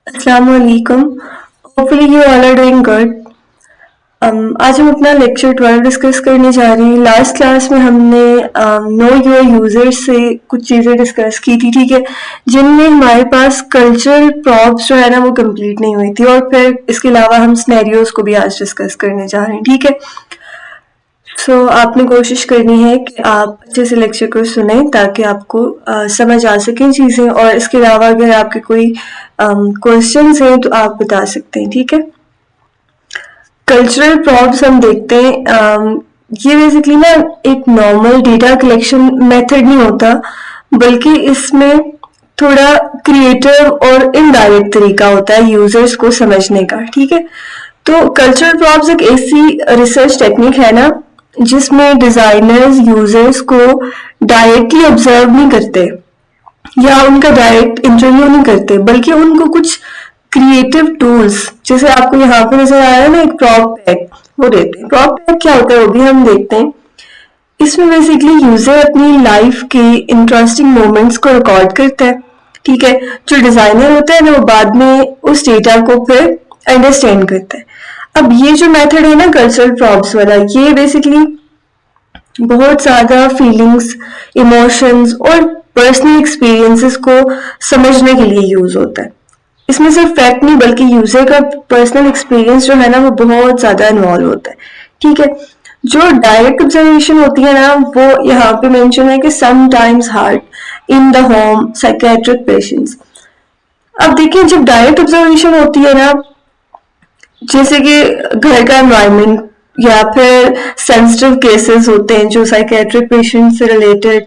Assalamualaikum. Hopefully you all are doing good. आज हम अपना लेक्चर 12 डिस्कस करने जा रहे हैं। लास्ट क्लास में हमने नो योर यूजर्स से कुछ चीज़ें डिस्कस की थी, ठीक है, जिनमें हमारे पास कल्चरल प्रॉप्स जो है ना वो कंप्लीट नहीं हुई थी, और फिर इसके अलावा हम स्नैरियोज को भी आज डिस्कस करने जा रहे हैं, ठीक है। आपने कोशिश करनी है कि आप अच्छे से लेक्चर को सुने ताकि आपको समझ आ सकें चीज़ें, और इसके अलावा अगर आपके कोई क्वेश्चंस हैं तो आप बता सकते हैं, ठीक है। कल्चरल प्रॉप्स हम देखते हैं, ये बेसिकली ना एक नॉर्मल डेटा कलेक्शन मेथड नहीं होता, बल्कि इसमें थोड़ा क्रिएटिव और इनडायरेक्ट तरीका होता है यूजर्स को समझने का, ठीक है। तो कल्चरल प्रॉप्स एक ऐसी रिसर्च टेक्निक है ना जिसमें डिजाइनर्स यूजर्स को डायरेक्टली ऑब्जर्व नहीं करते या उनका डायरेक्ट इंटरव्यू नहीं करते, बल्कि उनको कुछ क्रिएटिव टूल्स, जैसे आपको यहाँ पे नजर आ रहा है ना एक प्रॉप पैक, वो देते हैं। प्रॉप पैक क्या होता है वो भी हम देखते हैं। इसमें बेसिकली यूजर अपनी लाइफ के इंटरेस्टिंग मोमेंट्स को रिकॉर्ड करता है, ठीक है। जो डिजाइनर होता है ना वो बाद में उस डेटा को फिर अंडरस्टैंड करता है। अब ये जो मेथड है ना कल्चरल प्रॉप्स वाला, ये बेसिकली बहुत ज्यादा फीलिंग्स, इमोशंस और पर्सनल एक्सपीरियंसेस को समझने के लिए यूज होता है। इसमें सिर्फ फैक्ट नहीं बल्कि यूजर का पर्सनल एक्सपीरियंस जो है ना वो बहुत ज्यादा इन्वॉल्व होता है, ठीक है। जो डायरेक्ट ऑब्जर्वेशन होती है ना वो यहाँ पे मेंशन है कि sometimes hard in the home psychiatric patients. अब देखिए जब डायरेक्ट ऑब्जर्वेशन होती है ना, जैसे कि घर का एनवायरनमेंट या फिर सेंसिटिव केसेस होते हैं जो साइकेट्रिक पेशेंट से रिलेटेड,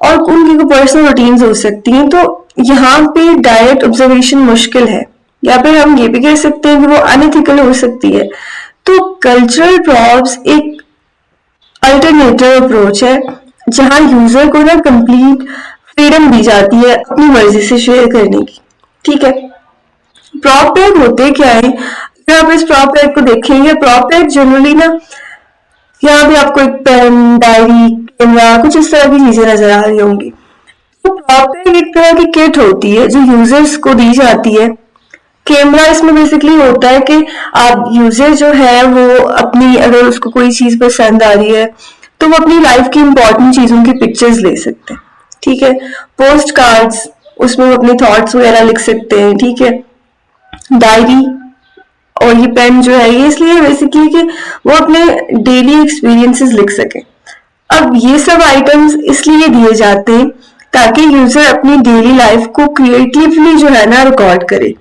और उनकी कोई पर्सनल रूटीन्स हो सकती हैं, तो यहाँ पे डायरेक्ट ऑब्जर्वेशन मुश्किल है, या फिर हम ये भी कह सकते हैं कि वो अनएथिकल हो सकती है। तो कल्चरल प्रॉप्स एक अल्टरनेटिव अप्रोच है जहाँ यूजर को ना कंप्लीट फ्रीडम दी जाती है अपनी मर्जी से शेयर करने की, ठीक है। प्रॉप पैक होते क्या है, अगर आप इस प्रॉप पैक को देखेंगे, प्रॉप पैक जनरली ना यहाँ पे आपको एक पेन, डायरी, कैमरा, कुछ इस तरह की चीजें नजर आ रही होंगी। तो प्रॉप पैक एक तरह की किट होती है जो यूजर्स को दी जाती है। कैमरा इसमें बेसिकली होता है कि आप यूजर जो है वो अपनी, अगर उसको कोई चीज पसंद आ रही है तो वो अपनी लाइफ की इंपॉर्टेंट चीजों की पिक्चर्स ले सकते हैं, ठीक है। पोस्ट कार्ड्स, उसमें वो अपने थॉट्स वगैरह लिख सकते हैं, ठीक है। डायरी और ये पेन जो है ये इसलिए बेसिकली कि वो अपने डेली एक्सपीरियंसेस लिख सके। अब ये सब आइटम्स इसलिए दिए जाते हैं ताकि यूजर अपनी डेली लाइफ को क्रिएटिवली जो है ना रिकॉर्ड करे,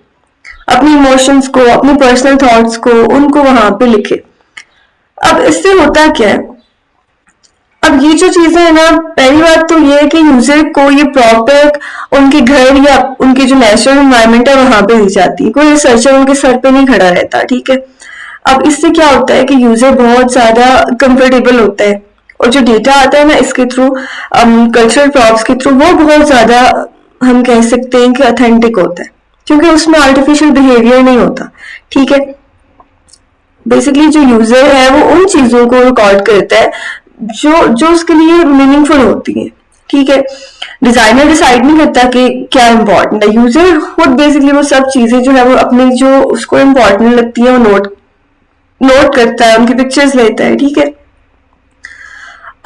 अपनी इमोशंस को, अपने पर्सनल थॉट्स को, उनको वहां पे लिखे। अब इससे होता क्या है, अब ये जो चीजें है ना, पहली बात तो ये है कि यूजर को ये प्रॉपर उनके घर या उनके जो नेचुरल एनवायरनमेंट है वहां पे दी जाती है, कोई रिसर्चर उनके सर पे नहीं खड़ा रहता, ठीक है। अब इससे क्या होता है कि यूजर बहुत ज्यादा कंफर्टेबल होता है, और जो डेटा आता है ना इसके थ्रू, कल्चरल प्रॉप्स के थ्रू, वो बहुत ज्यादा हम कह सकते हैं कि ऑथेंटिक होता है, क्योंकि उसमें आर्टिफिशियल बिहेवियर नहीं होता, ठीक है। बेसिकली जो यूजर है वो उन चीजों को रिकॉर्ड करता है जो जो उसके लिए मीनिंगफुल होती है, ठीक है। डिजाइनर डिसाइड नहीं करता कि क्या इंपॉर्टेंट है, यूजर खुद बेसिकली वो सब चीजें जो है वो अपनी जो उसको इम्पोर्टेंट लगती है वो नोट नोट करता है, उनकी पिक्चर्स लेता है, ठीक है।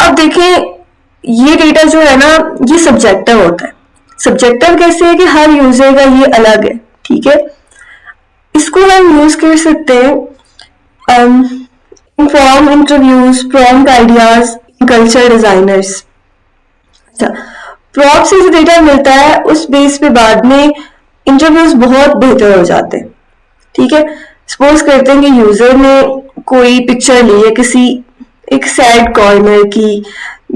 अब देखें ये डेटा जो है ना ये सब्जेक्टिव होता है। सब्जेक्टिव कैसे है कि हर यूजर का ये अलग है, ठीक है। इसको हम यूज कर सकते हैं inform interviews, prompt ideas, culture designers. अच्छा, प्रॉम्प्ट से जो डेटा मिलता है उस बेस पे बाद में इंटरव्यूज बहुत बेहतर हो जाते हैं, ठीक है। सपोज करते हैं कि यूजर ने कोई पिक्चर ली है किसी एक सैड कॉर्नर की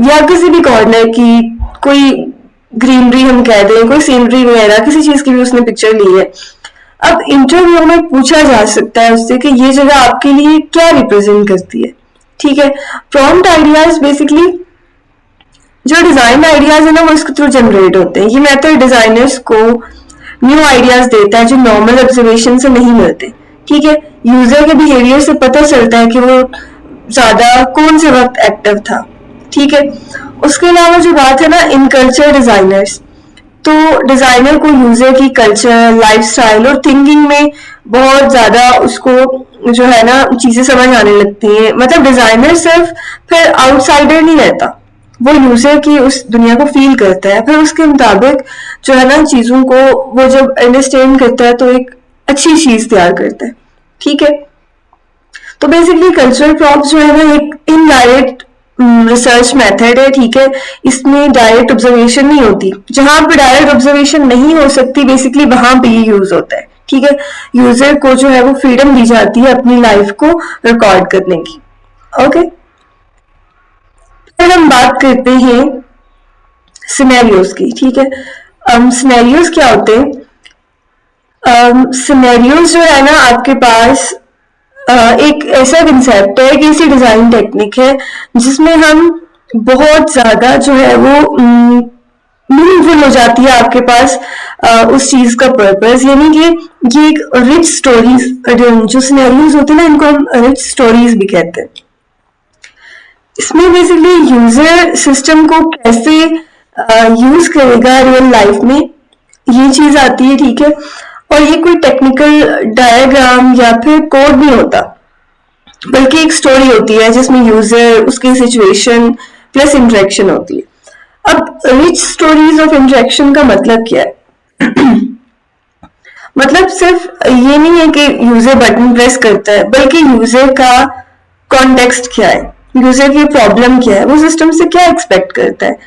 या किसी भी कॉर्नर की, कोई ग्रीनरी हम कह दें, कोई सीनरी वगैरह किसी चीज की भी उसने पिक्चर ली है। अब इंटरव्यू में पूछा जा सकता है उससे कि ये जगह आपके लिए क्या रिप्रेजेंट करती है, ठीक है। प्रॉम्प्ट आइडियाज बेसिकली जो डिजाइन आइडियाज है ना वो इसके थ्रू जनरेट होते हैं। ये मेथड डिजाइनर्स को न्यू आइडियाज देता है जो नॉर्मल ऑब्जर्वेशन से नहीं मिलते, ठीक है। यूजर के बिहेवियर से पता चलता है कि वो ज्यादा कौन से वक्त एक्टिव था, ठीक है। उसके अलावा जो बात है ना इन कल्चर डिजाइनर्स, तो डिजाइनर को यूजर की कल्चर, लाइफस्टाइल और थिंकिंग में बहुत ज्यादा उसको जो है ना चीजें समझ आने लगती हैं। मतलब डिजाइनर सिर्फ फिर आउटसाइडर नहीं रहता, वो यूजर की उस दुनिया को फील करता है, फिर उसके मुताबिक जो है ना चीजों को वो जब अंडरस्टैंड करता है तो एक अच्छी चीज तैयार करता है। ठीक है, तो बेसिकली कल्चरल प्रॉप्स जो है ना एक इनडायरेक्ट रिसर्च मेथड है। ठीक है, इसमें डायरेक्ट ऑब्जर्वेशन नहीं होती, जहां पर डायरेक्ट ऑब्जर्वेशन नहीं हो सकती बेसिकली वहां पे ये यूज होता है। ठीक है, यूजर को जो है वो फ्रीडम दी जाती है अपनी लाइफ को रिकॉर्ड करने की। ओके, फिर हम बात करते हैं सिनेरियोज की। ठीक है, सिनेरियोज क्या होते हैं? सिनेरियोज जो है ना आपके पास एक ऐसा कंसेप्ट है कि ऐसी डिजाइन टेक्निक है जिसमें हम बहुत ज्यादा जो है वो मीनिंगफुल हो जाती है आपके पास उस चीज का पर्पस। यानी कि ये एक रिच स्टोरीज, जो सिनेरियोज होते हैं ना इनको हम रिच स्टोरीज भी कहते हैं। इसमें बेसिकली यूजर सिस्टम को कैसे यूज करेगा रियल लाइफ में ये चीज आती है। ठीक है, और ये कोई टेक्निकल डायग्राम या फिर कोड नहीं होता, बल्कि एक स्टोरी होती है जिसमें यूजर, उसकी सिचुएशन प्लस इंटरेक्शन होती है। अब रिच स्टोरीज ऑफ इंटरेक्शन का मतलब क्या है? मतलब सिर्फ ये नहीं है कि यूजर बटन प्रेस करता है, बल्कि यूजर का कॉन्टेक्स्ट क्या है, यूजर की प्रॉब्लम क्या है, वो सिस्टम से क्या एक्सपेक्ट करता है,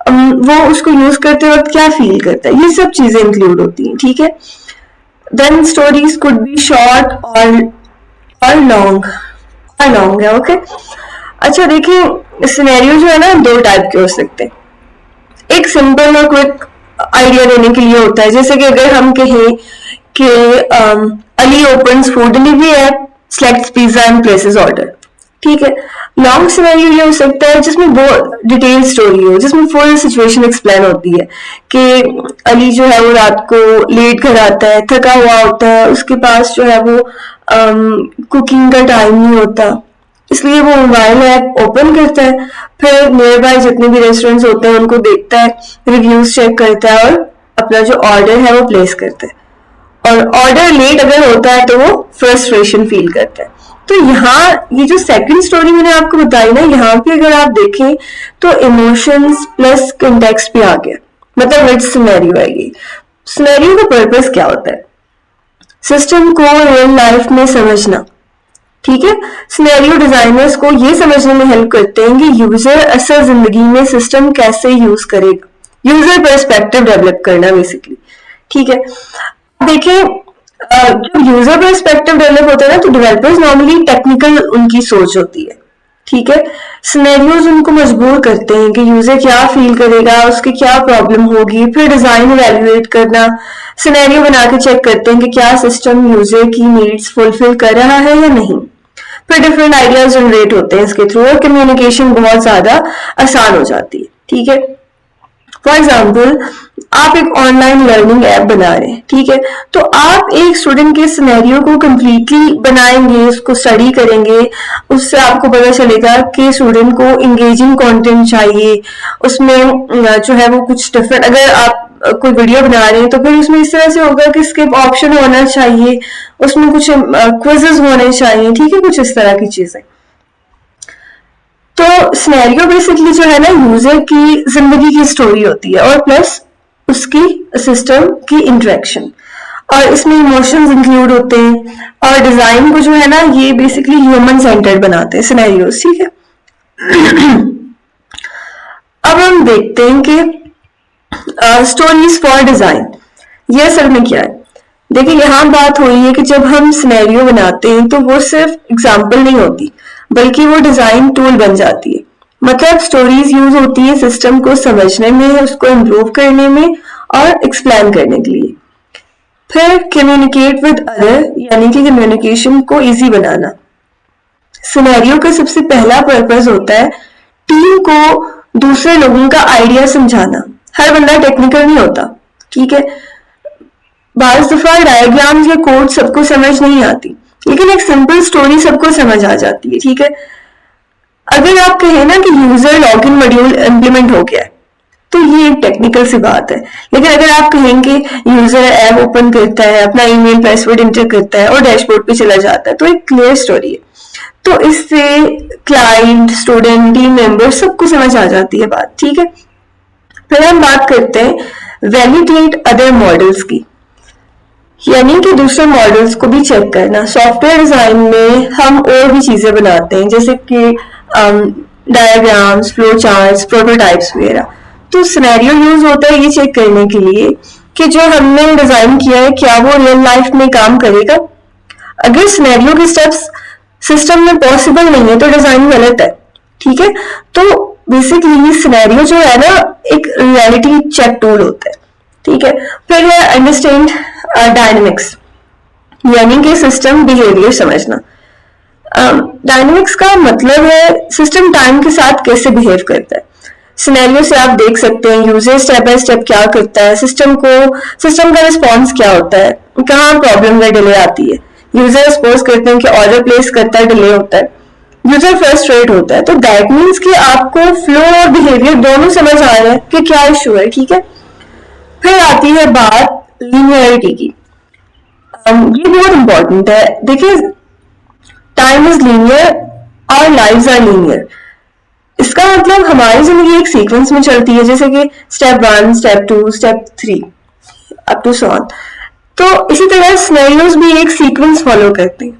वो उसको यूज करते वक्त क्या फील करता है, ये सब चीजें इंक्लूड होती हैं। ठीक है, then stories could be short और लॉन्ग है। ओके, अच्छा देखिए, सिनेरियो जो है ना दो टाइप के हो सकते हैं। एक सिंपल और क्विक आइडिया देने के लिए होता है, जैसे कि अगर हम कहें कि Ali opens food delivery app, selects pizza and places order. ठीक है, लॉन्ग सिनेरियो ये हो सकता है जिसमें बहुत डिटेल स्टोरी हो, जिसमें फुल सिचुएशन एक्सप्लेन होती है कि अली जो है वो रात को लेट घर आता है, थका हुआ होता है, उसके पास जो है वो कुकिंग का टाइम नहीं होता, इसलिए वो मोबाइल ऐप ओपन करता है, फिर नियर बाय जितने भी रेस्टोरेंट्स होते हैं उनको देखता है, रिव्यूज चेक करता है और अपना जो ऑर्डर है वो प्लेस करता है। और ऑर्डर लेट अगर होता है तो वो फ्रस्ट्रेशन फील करता है। तो यहाँ ये जो सेकंड स्टोरी मैंने आपको बताई ना, यहाँ पे अगर आप देखें तो इमोशंस प्लस कंटेक्स्ट भी आ गया, मतलब रिच सिनेरियो है ये। सिनेरियो का पर्पस क्या होता है? सिस्टम को रियल लाइफ में समझना। ठीक है, सिनेरियो डिजाइनर्स को ये समझने में हेल्प करते हैं कि यूजर असल जिंदगी में सिस्टम कैसे यूज करेगा, यूजर पर्सपेक्टिव डेवलप करना बेसिकली। ठीक है, देखिए जब यूजर पर्सपेक्टिव डेवलप होता है ना तो डेवलपर्स नॉर्मली टेक्निकल उनकी सोच होती है। ठीक है, सिनेरियोज उनको मजबूर करते हैं कि यूजर क्या फील करेगा, उसकी क्या प्रॉब्लम होगी, फिर डिजाइन इवैल्यूएट करना, सिनेरियो बना के चेक करते हैं कि क्या सिस्टम यूजर की नीड्स फुलफिल कर रहा है या नहीं। फिर डिफरेंट आइडियाज जनरेट होते हैं इसके थ्रू और कम्युनिकेशन बहुत ज्यादा आसान हो जाती है। ठीक है, फॉर एग्जाम्पल आप एक ऑनलाइन लर्निंग ऐप बना रहे हैं। ठीक है, तो आप एक स्टूडेंट के सिनेरियो को कंप्लीटली बनाएंगे, उसको स्टडी करेंगे, उससे आपको पता चलेगा कि स्टूडेंट को इंगेजिंग कंटेंट चाहिए, उसमें जो है वो कुछ डिफरेंट, अगर आप कोई वीडियो बना रहे हैं तो फिर उसमें इस तरह से होगा कि स्किप ऑप्शन होना चाहिए, उसमें कुछ क्विजेस होने चाहिए। ठीक है, कुछ इस तरह की चीजें। तो सिनेरियो बेसिकली जो है ना यूजर की जिंदगी की स्टोरी होती है और प्लस उसकी सिस्टम की इंटरेक्शन, और इसमें इमोशंस इंक्लूड होते हैं, और डिजाइन को जो है ना ये बेसिकली ह्यूमन सेंटर्ड बनाते हैं सिनेरियोस। ठीक है, अब हम देखते हैं कि स्टोरीज फॉर डिजाइन ये असल में क्या है। देखिए, यहाँ बात हो रही है कि जब हम सिनेरियो बनाते हैं तो वो सिर्फ एग्जाम्पल नहीं होती, बल्कि वो डिजाइन टूल बन जाती है। मतलब स्टोरीज यूज होती है सिस्टम को समझने में, उसको इम्प्रूव करने में और एक्सप्लेन करने के लिए। फिर कम्युनिकेट विद अदर, यानी कि कम्युनिकेशन को इजी बनाना। सिनेरियो का सबसे पहला पर्पस होता है टीम को दूसरे लोगों का आइडिया समझाना। हर बंदा टेक्निकल नहीं होता। ठीक है, बाज़ दफा डायग्राम्स या कोड सबको समझ नहीं आती, लेकिन एक सिंपल स्टोरी सबको समझ आ जाती है। ठीक है, अगर आप कहें ना कि यूजर लॉगिन मॉड्यूल इंप्लीमेंट हो गया है, तो ये एक टेक्निकल सी बात है। लेकिन अगर आप कहेंगे यूजर ऐप ओपन करता है, अपना ईमेल पासवर्ड इंटर करता है और डैशबोर्ड पे चला जाता है, तो एक क्लियर स्टोरी है। तो इससे क्लाइंट, स्टूडेंट, टीम मेंबर सबको समझ आ जाती है बात, ठीक है। फिर हम बात करते हैं वैलिडेट अदर मॉडल्स की, यानी कि दूसरे मॉडल्स को भी चेक करना। सॉफ्टवेयर डिजाइन में हम और भी चीजें बनाते हैं, जैसे कि डायग्राम्स, फ्लो चार्ट्स, प्रोटोटाइप्स वगैरह। तो सिनेरियो यूज होता है ये चेक करने के लिए कि जो हमने डिजाइन किया है क्या वो रियल लाइफ में काम करेगा। अगर सिनेरियो के स्टेप्स सिस्टम में पॉसिबल नहीं है तो डिजाइन गलत है, ठीक है। तो बेसिकली सिनेरियो जो है ना एक रियलिटी चेक टूल होता है, ठीक है। फिर है अंडरस्टैंड डायनेमिक्स, यानी कि सिस्टम बिहेवियर समझना। डायनेमिक्स का मतलब है सिस्टम टाइम के साथ कैसे बिहेव करता है। सिनेरियो से आप देख सकते हैं यूजर स्टेप बाय स्टेप क्या करता है, सिस्टम का रिस्पॉन्स क्या होता है, कहाँ प्रॉब्लम या डिले आती है। यूजर सपोज करते हैं कि ऑर्डर प्लेस करता है, डिले होता है, यूजर फ्रस्ट्रेट होता है। तो दैट मीन्स कि आपको फ्लो और बिहेवियर दोनों समझ आ रहा है कि क्या इशू है, ठीक है। फिर आती है बात लीनियरिटी की। ये बहुत इंपॉर्टेंट है। देखिए, टाइम इज लीनियर और लाइव्स आर लीनियर। इसका मतलब हमारी जिंदगी एक सीक्वेंस में चलती है, जैसे कि step 1, step 2, step 3 up to so on. तो इसी तरह सिनेरियोज भी एक सीक्वेंस फॉलो करते हैं,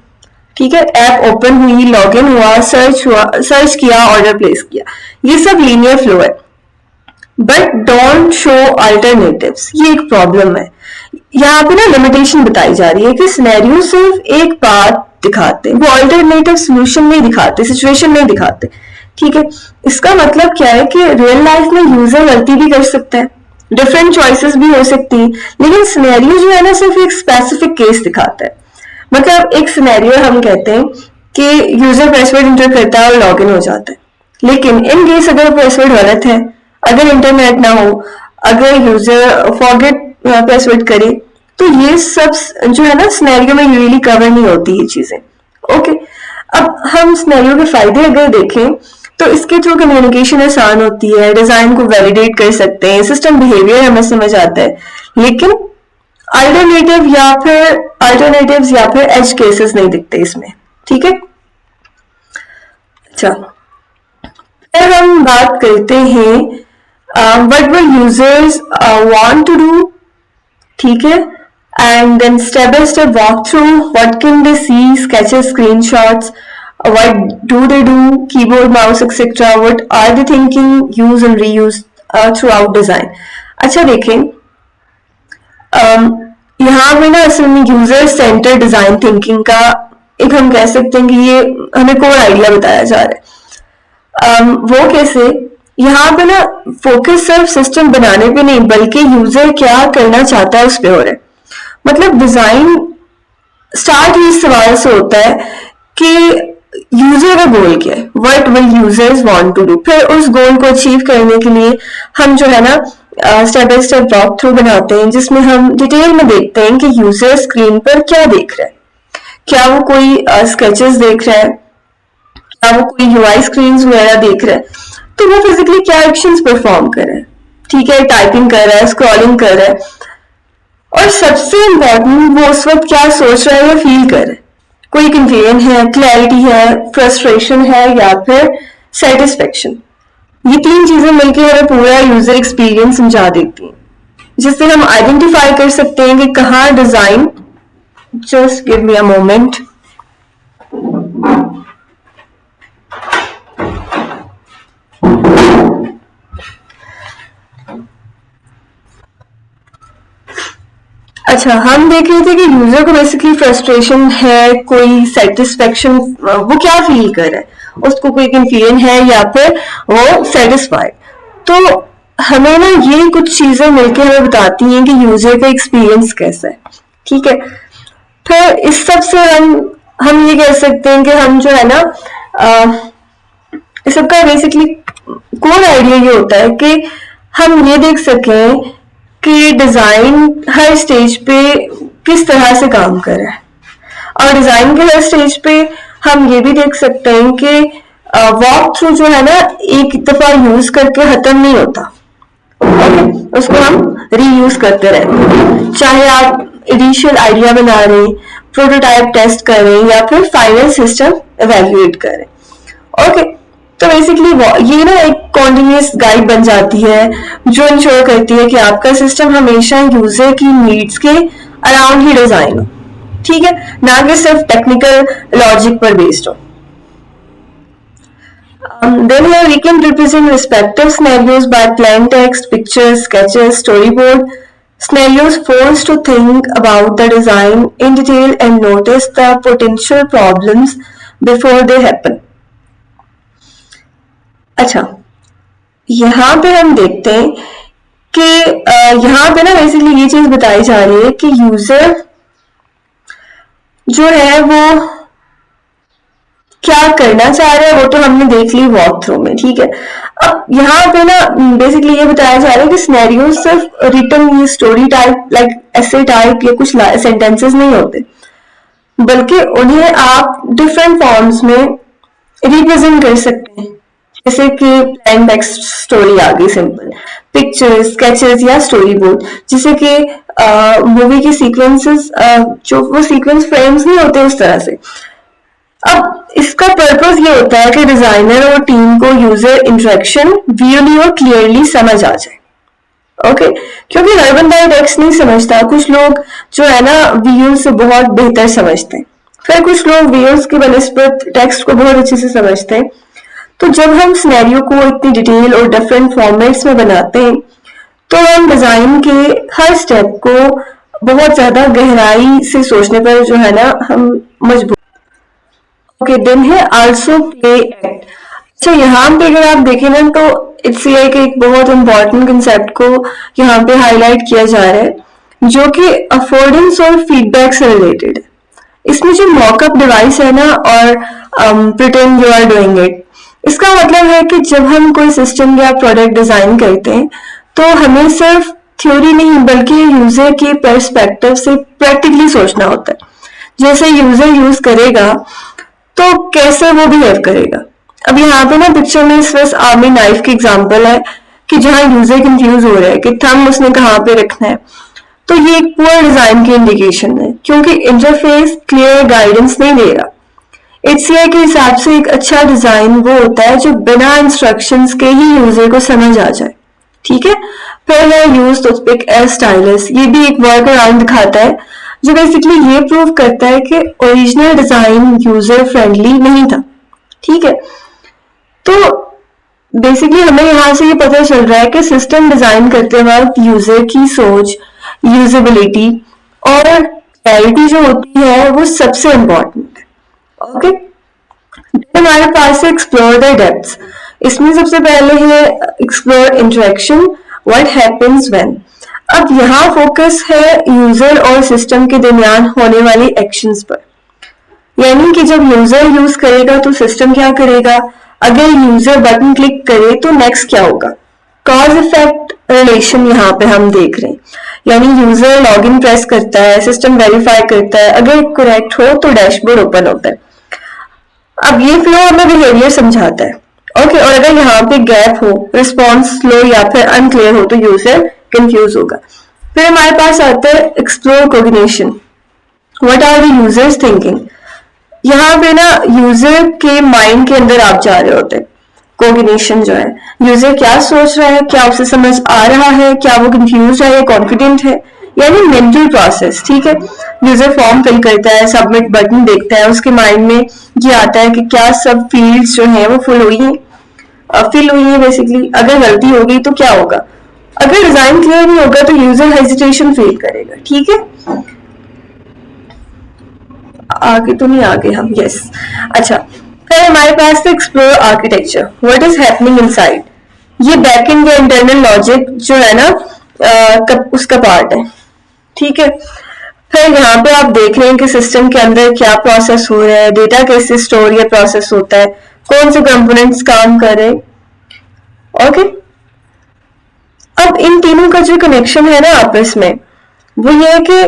ठीक है। ऐप ओपन हुई, लॉगिन हुआ, सर्च किया, ऑर्डर प्लेस किया, ये सब लीनियर फ्लो है। बट डोंट शो अल्टरनेटिव्स, ये एक प्रॉब्लम है। यहाँ पे ना लिमिटेशन बताई जा रही है कि सिनेरियो सिर्फ एक बात दिखाते हैं, वो अल्टरनेटिव सोल्यूशन नहीं दिखाते, सिचुएशन नहीं दिखाते, ठीक है। इसका मतलब क्या है कि रियल लाइफ में यूजर गलती भी कर सकता है, डिफरेंट चॉइसेस भी हो सकती है, लेकिन सिनेरियो जो है ना सिर्फ एक स्पेसिफिक केस दिखाता है। मतलब एक सिनेरियो हम कहते हैं कि यूजर पासवर्ड इंटर करता है और लॉग इन हो जाता है, लेकिन इन केस अगर पासवर्ड गलत है, अगर इंटरनेट ना हो, अगर यूजर फॉरगेट पासवर्ड करे, तो ये सब जो है ना सिनेरियो में यूजुअली कवर नहीं होती ये चीजें, ओके। अब हम सिनेरियो के फायदे अगर देखें तो इसके थ्रू कम्युनिकेशन आसान होती है, डिजाइन को वैलिडेट कर सकते हैं, सिस्टम बिहेवियर हमें समझ आता है, लेकिन अल्टरनेटिव्स या फिर एज केसेस नहीं दिखते इसमें, ठीक है। अच्छा, फिर हम बात करते हैं what will users want to do, ठीक है। And then step by step walk through, what can they see, sketches, screenshots, what do they do, keyboard, mouse, etc. what are they thinking, use and reuse throughout design। अच्छा देखें, यहाँ पे ना असल में user centre design thinking का एक हम कह सकते हैं कि ये हमें कोर आइडिया बताया जा रहा है। वो कैसे, यहाँ पे ना फोकस सिर्फ सिस्टम बनाने पे नहीं बल्कि यूजर क्या करना चाहता है उस पे हो रहा है। मतलब डिजाइन स्टार्ट ही इस सवाल से होता है कि यूजर का गोल क्या है, what will users want to do. फिर उस गोल को अचीव करने के लिए हम जो है ना step by step walk through बनाते हैं, जिसमें हम डिटेल में देखते हैं कि यूजर स्क्रीन पर क्या देख रहा है, क्या वो कोई स्केचेस देख रहा है, क्या वो कोई यूआई स्क्रीन्स वगैरह देख रहा है, तो वो फिजिकली क्या एक्शंस परफॉर्म कर रहा है, ठीक है, टाइपिंग कर रहा है, स्क्रॉलिंग कर रहा है, और सबसे इंपॉर्टेंट वो उस वक्त क्या सोच रहा है या फील कर रहा है। कोई कंफ्यूजन है, क्लैरिटी है, फ्रस्ट्रेशन है या फिर सेटिस्फेक्शन। ये तीन चीजें मिलकर हमें पूरा यूजर एक्सपीरियंस समझा देती हैं, जिससे हम आइडेंटिफाई कर सकते हैं कि कहाँ design, just give me a moment. अच्छा, हम देख रहे थे कि यूजर को बेसिकली फ्रस्ट्रेशन है, कोई सेटिस्फेक्शन, वो क्या फील कर रहा है, उसको कोई कंफ्यूजन है या फिर वो सेटिस्फाइड। तो हमें ना ये कुछ चीजें मिलकर हमें बताती हैं कि यूजर का एक्सपीरियंस कैसा है, ठीक है। फिर इस सब से हम ये कह सकते हैं कि हम जो है ना इस सब का बेसिकली कोर आइडिया ये होता है कि हम ये देख सकें कि डिजाइन हर स्टेज पे किस तरह से काम कर रहा है, और डिजाइन के हर स्टेज पे हम ये भी देख सकते हैं कि वॉक थ्रू जो है ना एक दफा यूज करके खत्म नहीं होता, ओके, उसको हम रीयूज करते रहते, चाहे आप इनिशियल आइडिया बना रहे, प्रोटोटाइप टेस्ट कर रहे हैं या फिर फाइनल सिस्टम एवेल्युएट कर रहे हैं। ओके, तो बेसिकली ये ना एक कॉन्टिन्यूस गाइड बन जाती है जो इंश्योर करती है कि आपका सिस्टम हमेशा यूजर की नीड्स के अराउंड ही डिजाइन हो, ठीक है, ना कि सिर्फ टेक्निकल लॉजिक पर बेस्ड हो। Then here we can represent respective scenarios by plain text, pictures, sketches, storyboard. Scenarios force to think about the design in detail and notice the potential problems before they happen. अच्छा, यहाँ पे हम देखते हैं कि यहाँ पे ना बेसिकली ये चीज बताई जा रही है कि यूजर जो है वो क्या करना चाह रहे हैं, वो तो हमने देख ली वॉक थ्रू में, ठीक है। अब यहाँ पे ना बेसिकली ये बताया जा रहा है कि सिनेरियो सिर्फ रिटन स्टोरी टाइप लाइक ऐसे टाइप या कुछ सेंटेंसेस नहीं होते, बल्कि उन्हें आप डिफरेंट फॉर्म्स में रिप्रेजेंट कर सकते हैं, जैसे कि प्लेन टेक्स्ट स्टोरी आ गई, सिंपल पिक्चर्स, स्केचेस या स्टोरी बोर्ड, जिसे कि मूवी की सीक्वेंसेस जो वो सीक्वेंस फ्रेम्स नहीं होते उस तरह से। अब इसका पर्पस ये होता है कि डिजाइनर और टीम को यूजर इंटरेक्शन विजुअली और क्लियरली समझ आ जाए। ओके, क्योंकि हर बंदा टेक्स्ट नहीं समझता, कुछ लोग जो है ना विजुअल से बहुत बेहतर समझते हैं, फिर कुछ लोग विजुअल्स की बनिस्बत टेक्स्ट को बहुत अच्छे से समझते हैं। तो जब हम सिनेरियो को इतनी डिटेल और डिफरेंट फॉर्मेट्स में बनाते हैं तो हम डिजाइन के हर स्टेप को बहुत ज्यादा गहराई से सोचने पर जो है ना हम मजबूर। ओके, देन है आल्सो प्ले एक्ट। अच्छा, यहाँ पे अगर आप देखें ना तो इट्स लाइक एक बहुत इंपॉर्टेंट कंसेप्ट को यहाँ पे हाईलाइट किया जा रहा है, जो कि अफोर्डेंस और फीडबैक से रिलेटेड है। इसमें जो मॉकअप डिवाइस है ना और pretend you are doing it, इसका मतलब है कि जब हम कोई सिस्टम या प्रोडक्ट डिजाइन करते हैं तो हमें सिर्फ थ्योरी नहीं बल्कि यूजर के पर्सपेक्टिव से प्रैक्टिकली सोचना होता है। जैसे यूजर यूज करेगा तो कैसे वो बिहेव करेगा। अब यहाँ पे ना पिक्चर में स्विस आर्मी नाइफ की एग्जांपल है कि जहां यूजर कंफ्यूज हो रहा है कि थंब उसने कहाँ पे रखना है, तो ये एक पुअर डिजाइन की इंडिकेशन है क्योंकि इंटरफेस क्लियर गाइडेंस नहीं दे रहा। एचसीआई के हिसाब से एक अच्छा डिजाइन वो होता है जो बिना इंस्ट्रक्शंस के ही यूजर को समझ आ जाए, ठीक है। फिर है यूज टूथपिक एज स्टाइलस, ये भी एक वर्क अराउंड दिखाता है जो बेसिकली ये प्रूव करता है कि ओरिजिनल डिजाइन यूजर फ्रेंडली नहीं था, ठीक है। तो बेसिकली हमें यहाँ से ये पता चल रहा है कि सिस्टम डिजाइन करते वक्त यूजर की सोच, यूजेबिलिटी और क्लैरिटी जो होती है वो सबसे इम्पोर्टेंट है। ओके, हमारे पास है एक्सप्लोर द डेप्थ्स। इसमें सबसे पहले है explore interaction, what happens when. अब यहाँ फोकस है यूजर और सिस्टम के दरमियान होने वाली एक्शंस पर, यानी कि जब यूजर यूज करेगा तो सिस्टम क्या करेगा, अगर यूजर बटन क्लिक करे तो नेक्स्ट क्या होगा। कॉज इफेक्ट रिलेशन यहाँ पे हम देख रहे हैं, यानी यूजर लॉगिन प्रेस करता है, सिस्टम वेरीफाई करता है, अगर करेक्ट हो तो डैशबोर्ड ओपन होता है। अब ये फ्लो हमें बिहेवियर समझाता है। ओके, और अगर यहाँ पे गैप हो, रिस्पॉन्स स्लो या फिर अनक्लियर हो तो यूजर कंफ्यूज होगा। फिर हमारे पास आता है explore cognition, what are the users thinking. यहाँ पे ना यूजर के माइंड के अंदर आप जा रहे होते हैं। कोग्निशन जो है, यूजर क्या सोच रहा है, क्या उसे समझ आ रहा है, क्या वो कंफ्यूज है या कॉन्फिडेंट है, यानी मेंटल प्रोसेस, ठीक है। यूजर फॉर्म फिल करता है, सबमिट बटन देखता है, उसके माइंड में ये आता है कि क्या सब फील्ड्स जो है वो फिल हुई है बेसिकली, अगर गलती होगी तो क्या होगा, अगर डिजाइन क्लियर नहीं होगा तो यूजर हेजिटेशन फील करेगा, ठीक है। आगे तो नहीं आगे हम, यस। अच्छा, फिर हमारे पास है explore architecture, what is happening inside. ये बैकएंड या इंटरनल लॉजिक जो है ना उसका पार्ट है, ठीक है। फिर यहाँ पे आप देख रहे हैं कि सिस्टम के अंदर क्या प्रोसेस हो रहा है, डेटा कैसे स्टोर या प्रोसेस होता है, कौन से कंपोनेंट्स काम कर रहे हैं। ओके, अब इन तीनों का जो कनेक्शन है ना आपस में, वो ये है कि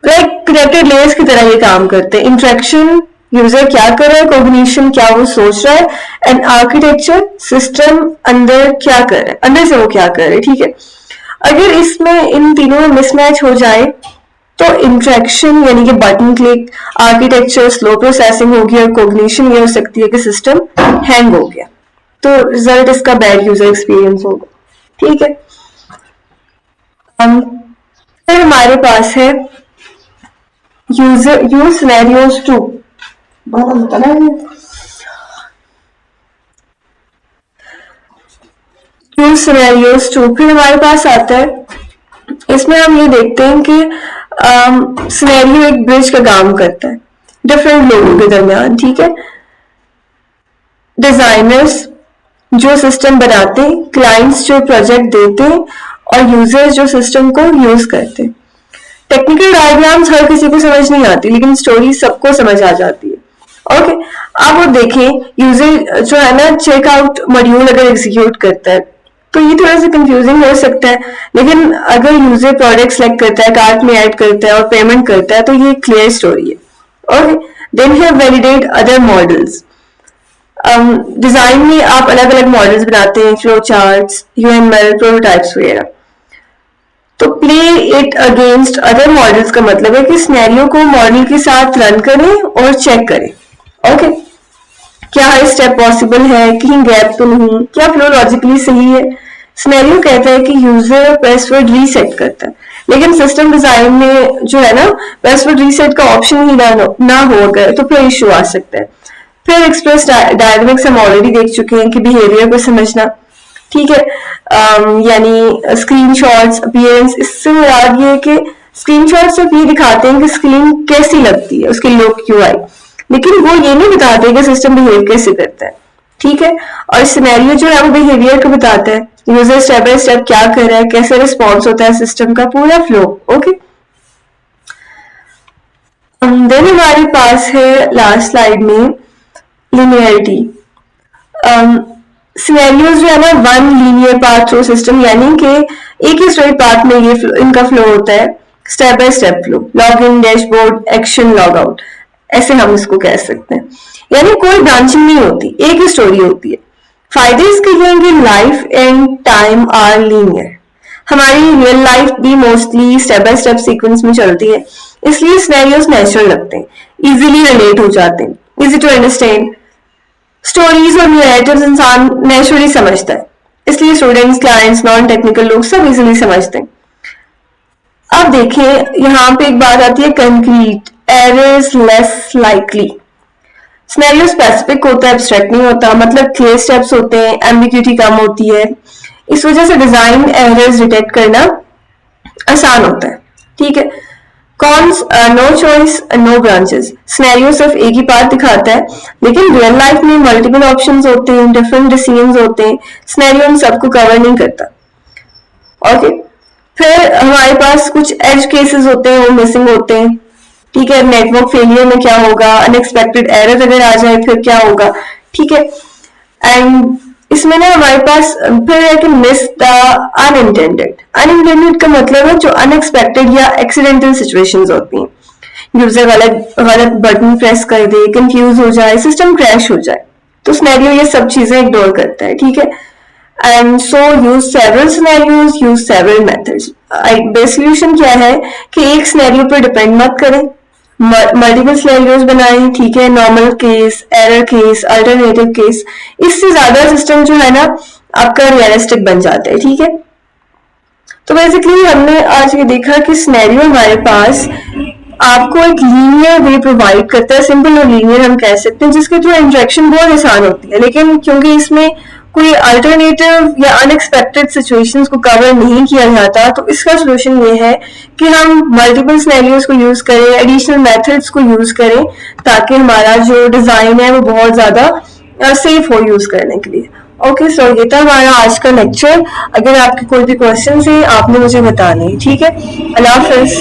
लाइक कनेक्टेड लेयर्स की तरह ये काम करते हैं। इंटरेक्शन यूजर क्या कर रहा है, कॉग्निशन क्या वो सोच रहा है, एंड आर्किटेक्चर सिस्टम अंदर क्या कर रहा है, अंदर से वो क्या कर रहा है। ठीक है, अगर इसमें इन तीनों में मिसमैच हो जाए तो इंट्रैक्शन यानी कि button click, architecture slow processing होगी और कॉग्निशन ये हो सकती है कि सिस्टम हैंग हो गया, तो रिजल्ट इसका बैड यूजर एक्सपीरियंस होगा। ठीक है, फिर हमारे पास है user use scenarios two, use scenarios two. फिर हमारे पास आता है, इसमें हम ये देखते हैं कि सिनेरियो एक ब्रिज का काम करता है डिफरेंट लोगों के दरमियान। ठीक है, डिजाइनर्स जो सिस्टम बनाते हैं, क्लाइंट्स जो प्रोजेक्ट देते हैं, और यूजर्स जो सिस्टम को यूज करते हैं। टेक्निकल डायग्राम्स हर किसी को समझ नहीं आती, लेकिन स्टोरी सबको समझ आ जाती है। ओके, अब वो देखें, यूजर जो है ना चेकआउट मॉड्यूल अगर एग्जीक्यूट करता है तो ये थोड़ा सा कंफ्यूजिंग हो सकता है, लेकिन अगर यूजर प्रोडक्ट सेलेक्ट करता है, कार्ट में ऐड करता है और पेमेंट करता है तो ये क्लियर स्टोरी है। Okay, then have validate other models. Design में आप अलग अलग मॉडल्स बनाते हैं, फ्लो चार्ट्स, यूएमएल, प्रोटोटाइप्स वगैरह। तो play it against other models का मतलब है कि सिनेरियो को मॉडल के साथ रन करें और चेक करें। ओके, क्या हर स्टेप पॉसिबल है, कहीं गैप तो नहीं, क्या फ्लो लॉजिकली सही है। सिनेरियो कहता है कि यूजर पासवर्ड रीसेट करता है, लेकिन सिस्टम डिजाइन में जो है ना पासवर्ड रीसेट का ऑप्शन ही ना हो अगर, तो फिर इश्यू आ सकता है। फिर एक्सप्रेस डायनामिक्स हम ऑलरेडी देख चुके हैं कि बिहेवियर को समझना। ठीक है, यानी स्क्रीनशॉट्स, अपीयरेंस, इससे मुराद ये है कि स्क्रीनशॉट्स सिर्फ ये दिखाते हैं कि स्क्रीन कैसी लगती है, उसकी लुक, यूआई, लेकिन वो ये नहीं बताते कि सिस्टम बिहेव कैसे करता है। ठीक है, और सिनेरियो जो है वो बिहेवियर को बताता है, यूजर स्टेप बाय स्टेप क्या कर रहा है, कैसे रिस्पॉन्स होता है, सिस्टम का पूरा फ्लो। ओके, देन हमारे पास है लास्ट स्लाइड में लिनियरिटी। सिनेरियोज जो है ना one linear path through system, यानी कि एक ही स्ट्रेट पाथ में ये इनका फ्लो होता है, step by step flow, log in, dashboard, action, log out, ऐसे हम इसको कह सकते हैं। यानी कोई ब्रांचिंग नहीं होती, एक ही स्टोरी होती है। फायदे इसके ये हैं कि life and time are linear. हमारी रियल लाइफ भी mostly step by step sequence में चलती है, इसलिए सिनेरियोज नेचुरल लगते हैं, इजीली रिलेट हो जाते हैं, इजी टू अंडरस्टैंड। स्टोरीज और नैरेटिव्स इंसान नेचुरली समझता है, इसलिए स्टूडेंट्स, क्लाइंट्स, नॉन टेक्निकल लोग सब इजीली समझते हैं। अब देखें, यहाँ पे एक बात आती है concrete, errors less likely. Scenario specific होता है, एब्स्ट्रैक्ट नहीं होता, मतलब क्लियर स्टेप्स होते हैं, एम्बिग्यूटी कम होती है, इस वजह से डिजाइन एरर्स डिटेक्ट करना आसान होता है। ठीक है, cons, no choice, no branches. Scenario सिर्फ एक ही पाथ दिखाता है, लेकिन रियल लाइफ में मल्टीपल ऑप्शंस होते हैं, डिफरेंट डिसीजंस होते हैं, सिनेरियो इन सबको कवर नहीं करता। ओके, फिर हमारे पास कुछ एज केसेस होते हैं, वो मिसिंग होते हैं। ठीक है, नेटवर्क फेलियर में क्या होगा, अनएक्सपेक्टेड एरर अगर आ जाए फिर क्या होगा। ठीक है, एंड इसमें ना हमारे पास फिर है कि मिस द अनइंटेंडेड। अनइंटेंडेड का मतलब है जो अनएक्सपेक्टेड या एक्सीडेंटल सिचुएशंस होती हैं। यूजर गलत बटन प्रेस कर दे, कंफ्यूज हो जाए, सिस्टम क्रैश हो जाए, तो सिनेरियो ये सब चीजें इग्नोर करता है। ठीक है, and so use several scenarios, use several methods. Best solution क्या है कि एक सिनेरियो पर डिपेंड मत करें, मल्टीपल सिनेरियोज बनाएं। ठीक है, normal case, error case, alternative case, इससे ज्यादा सिस्टम जो है ना आपका रियलिस्टिक बन जाता है। ठीक है, तो बेसिकली हमने आज ये देखा कि सिनेरियो हमारे पास आपको एक लीनियर वे प्रोवाइड करता है, सिंपल और लीनियर हम कह सकते हैं, जिसके थ्रू इंटरेक्शन बहुत आसान होती है, लेकिन क्योंकि इसमें कोई अल्टरनेटिव या अनएक्सपेक्टेड सिचुएशंस को कवर नहीं किया जाता, तो इसका सोल्यूशन ये है कि हम मल्टीपल सिनेरियोज को यूज करें, एडिशनल मेथड्स को यूज करें, ताकि हमारा जो डिजाइन है वो बहुत ज्यादा सेफ हो यूज करने के लिए। ओके, सो ये था हमारा आज का लेक्चर। अगर आपके कोई भी क्वेश्चन है आपने मुझे बताने। ठीक है, अल्लाह हाफिज।